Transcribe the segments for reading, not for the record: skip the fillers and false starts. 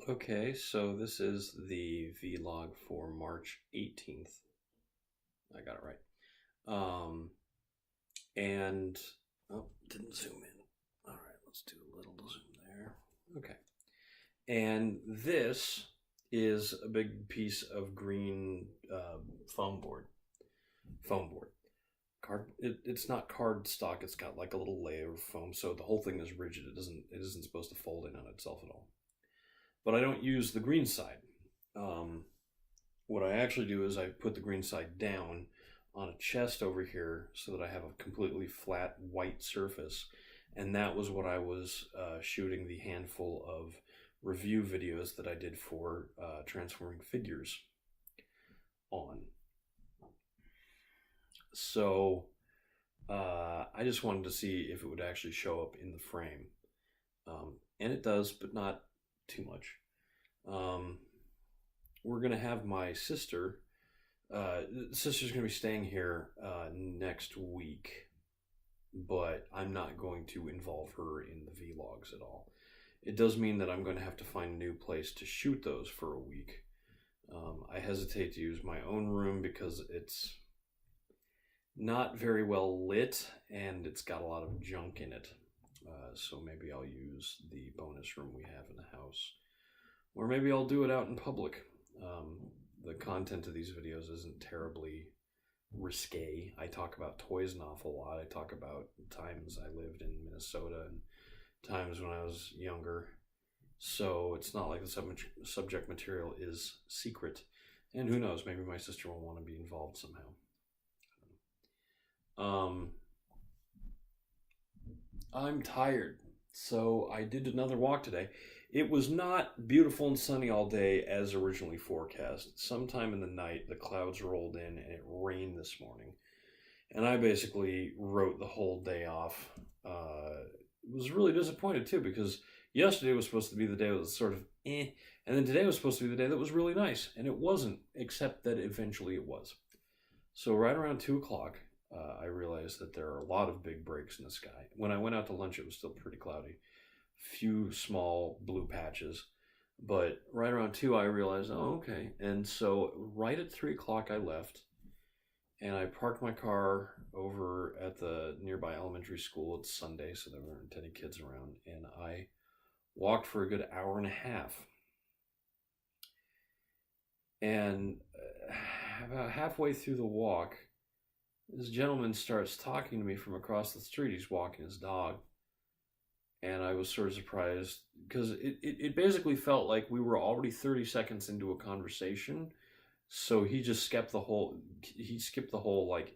Okay, so this is the vlog for March 18th. I got it right. Um, and didn't zoom in. All right, let's do a little zoom there. Okay. And this is a big piece of green foam board. Foam board. It's not card stock. It's got like a little layer of foam, so the whole thing is rigid. It isn't supposed to fold in on itself at all. But I don't use the green side. Um, what I actually do is I put the green side down on a chest over here so that I have a completely flat white surface. And that was what I was shooting the handful of review videos that I did for transforming figures on. So I just wanted to see if it would actually show up in the frame. And it does, but not too much. We're going to have my sister. Sister's going to be staying here next week, but I'm not going to involve her in the vlogs at all. It does mean that I'm going to have to find a new place to shoot those for a week. I hesitate to use my own room because it's not very well lit and it's got a lot of junk in it. So maybe I'll use the bonus room we have in the house. Or maybe I'll do it out in public. The content of these videos isn't terribly risque. I talk about toys an awful lot. I talk about times I lived in Minnesota and times when I was younger. So it's not like the subject material is secret. And who knows, maybe my sister will want to be involved somehow. I'm tired, so I did another walk today. It was not beautiful and sunny all day as originally forecast. Sometime in the night, the clouds rolled in and it rained this morning. And I basically wrote the whole day off. Was really disappointed too because yesterday was supposed to be the day that was sort of and then today was supposed to be the day that was really nice, and it wasn't, except that eventually it was. So right around 2 o'clock, I realized that there are a lot of big breaks in the sky. When I went out to lunch, it was still pretty cloudy. Few small blue patches. But right around 2, I realized, oh, okay. And so right at 3 o'clock, I left. And I parked my car over at the nearby elementary school. It's Sunday, so there weren't any kids around. And I walked for a good hour and a half. And about halfway through the walk, this gentleman starts talking to me from across the street. He's walking his dog. And I was sort of surprised because it basically felt like we were already 30 seconds into a conversation. So he just skipped the whole, like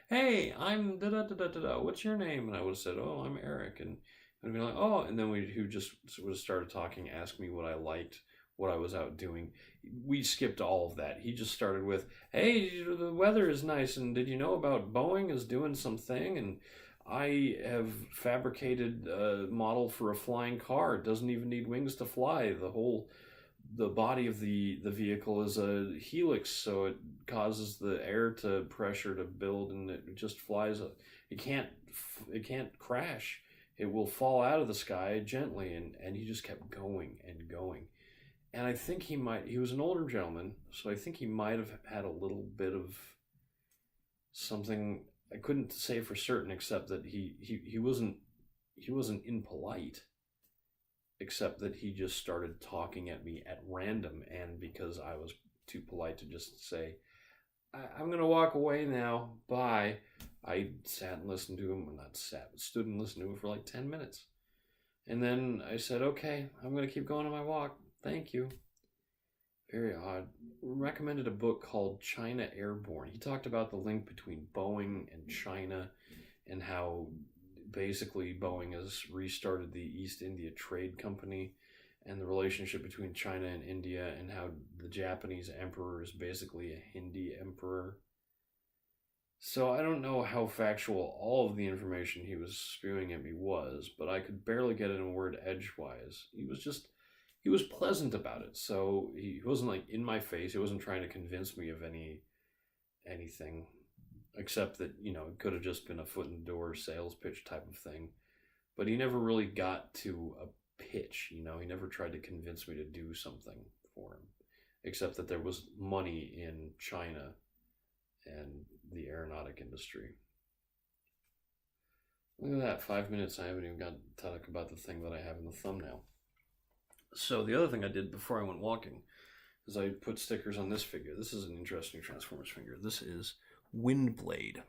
hey, I'm da da da da da. What's your name? And I would have said, oh, I'm Eric. And I'd be like, oh, and then he just would have started talking, asked me what I liked, what I was out doing. We skipped all of that. He just started with, hey, the weather is nice, and did you know about Boeing is doing something? And I have fabricated a model for a flying car. It doesn't even need wings to fly. The body of the vehicle is a helix, so it causes the air to pressure to build, and it just flies. It can't crash. It will fall out of the sky gently, and he just kept going and going. And I think he was an older gentleman, so I think he might have had a little bit of something. I couldn't say for certain, except that he wasn't impolite, except that he just started talking at me at random, and because I was too polite to just say, I'm gonna walk away now, bye, I sat and listened to him, stood and listened to him for like 10 minutes. And then I said, okay, I'm gonna keep going on my walk. Thank you. Very odd. Recommended a book called China Airborne. He talked about the link between Boeing and China and how basically Boeing has restarted the East India Trade Company and the relationship between China and India, and how the Japanese emperor is basically a Hindi emperor. So I don't know how factual all of the information he was spewing at me was, but I could barely get in a word edgewise. He was pleasant about it. So he wasn't like in my face. He wasn't trying to convince me of anything, except that, it could have just been a foot in the door sales pitch type of thing. But he never really got to a pitch. You know, he never tried to convince me to do something for him, except that there was money in China and the aeronautic industry. Look at that, 5 minutes. I haven't even got to talk about the thing that I have in the thumbnail. So the other thing I did before I went walking is I put stickers on this figure. This is an interesting Transformers figure. This is Windblade.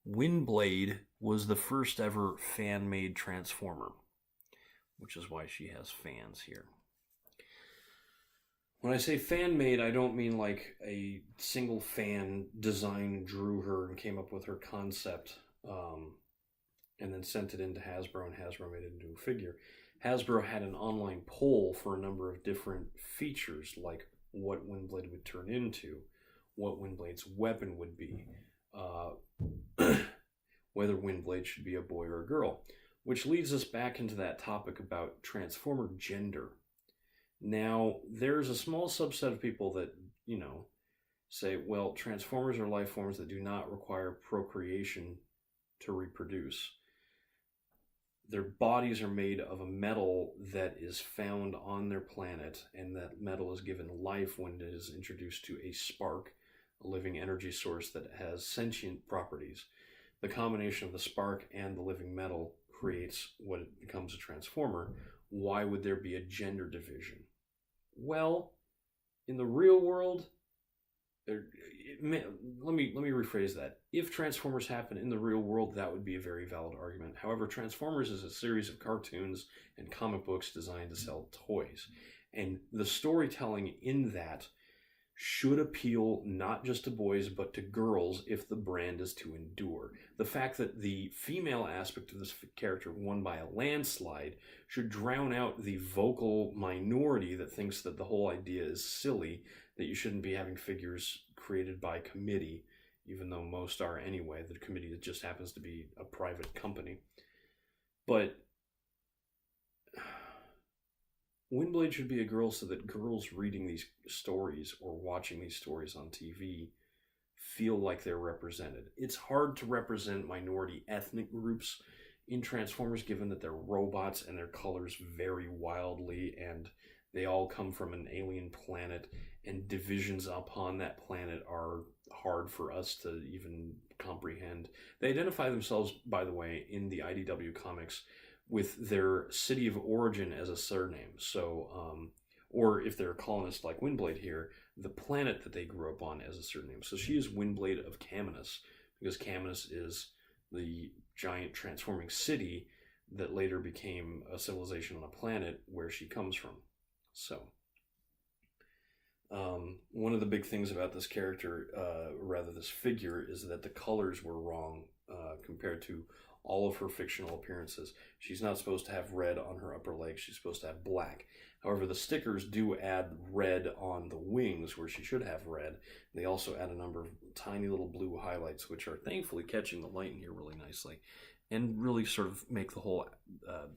Windblade was the first ever fan-made Transformer, which is why she has fans here. When I say fan-made, I don't mean like a single fan design drew her and came up with her concept and then sent it into Hasbro, and Hasbro made it into a figure. Hasbro had an online poll for a number of different features, like what Windblade would turn into, what Windblade's weapon would be, whether Windblade should be a boy or a girl, which leads us back into that topic about Transformer gender. Now, there's a small subset of people that, you know, say, well, Transformers are life forms that do not require procreation to reproduce. Their bodies are made of a metal that is found on their planet, and that metal is given life when it is introduced to a spark, a living energy source that has sentient properties. The combination of the spark and the living metal creates what becomes a Transformer. Why would there be a gender division? Well, in the real world, let me rephrase that. If Transformers happen in the real world, that would be a very valid argument. However, Transformers is a series of cartoons and comic books designed to sell toys. And the storytelling in that should appeal not just to boys, but to girls if the brand is to endure. The fact that the female aspect of this character won by a landslide should drown out the vocal minority that thinks that the whole idea is silly, that you shouldn't be having figures created by committee, even though most are anyway. The committee just happens to be a private company. But Windblade should be a girl so that girls reading these stories or watching these stories on TV feel like they're represented. It's hard to represent minority ethnic groups in Transformers, given that they're robots and their colors vary wildly, and they all come from an alien planet, and divisions upon that planet are hard for us to even comprehend. They identify themselves, by the way, in the IDW comics with their city of origin as a surname. So, or if they're a colonist like Windblade here, the planet that they grew up on as a surname. So she is Windblade of Caminus, because Caminus is the giant transforming city that later became a civilization on a planet where she comes from. So, one of the big things about this character, rather this figure, is that the colors were wrong compared to all of her fictional appearances. She's not supposed to have red on her upper leg. She's supposed to have black. However, the stickers do add red on the wings where she should have red. They also add a number of tiny little blue highlights, which are thankfully catching the light in here really nicely and really sort of make the whole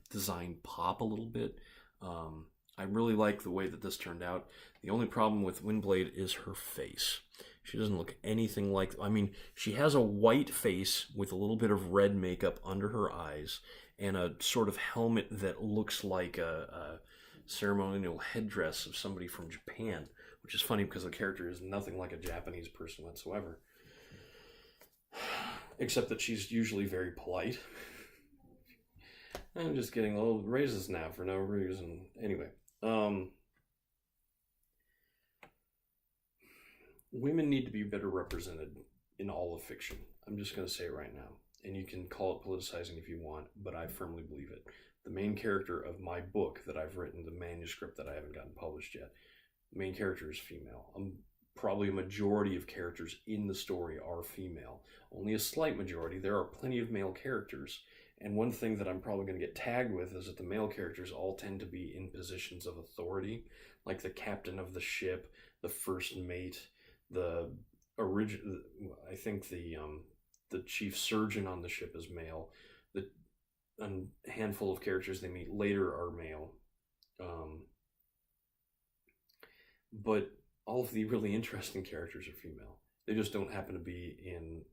design pop a little bit. I really like the way that this turned out. The only problem with Windblade is her face. She doesn't look anything like... I mean, she has a white face with a little bit of red makeup under her eyes and a sort of helmet that looks like a ceremonial headdress of somebody from Japan, which is funny because the character is nothing like a Japanese person whatsoever. Except that she's usually very polite. I'm just getting little raises now for no reason. Anyway, women need to be better represented in all of fiction. I'm just going to say it right now. And you can call it politicizing if you want, but I firmly believe it. The main character of my book that I've written, the manuscript that I haven't gotten published yet, the main character is female. Probably a majority of characters in the story are female. Only a slight majority. There are plenty of male characters. And one thing that I'm probably going to get tagged with is that the male characters all tend to be in positions of authority, like the captain of the ship, the first mate, I think the chief surgeon on the ship is male. A handful of characters they meet later are male. But all of the really interesting characters are female. They just don't happen to be in,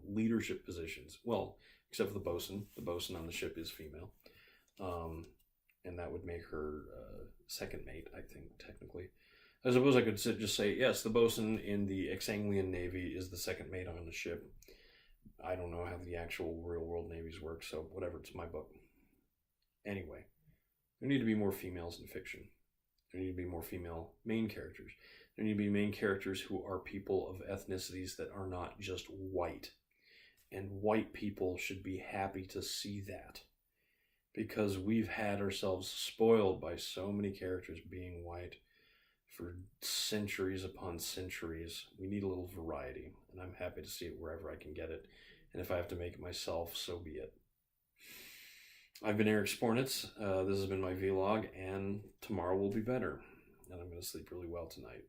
leadership positions. Well, except for the bosun. The bosun on the ship is female. And that would make her second mate, I think, technically. I suppose I could just say, yes, the bosun in the Exanglian Navy is the second mate on the ship. I don't know how the actual real world navies work, so whatever, it's my book. Anyway, there need to be more females in fiction. There need to be more female main characters. There need to be main characters who are people of ethnicities that are not just white. And white people should be happy to see that. Because we've had ourselves spoiled by so many characters being white for centuries upon centuries. We need a little variety, and I'm happy to see it wherever I can get it. And if I have to make it myself, so be it. I've been Eric Spornitz. This has been my vlog, and tomorrow will be better. And I'm going to sleep really well tonight.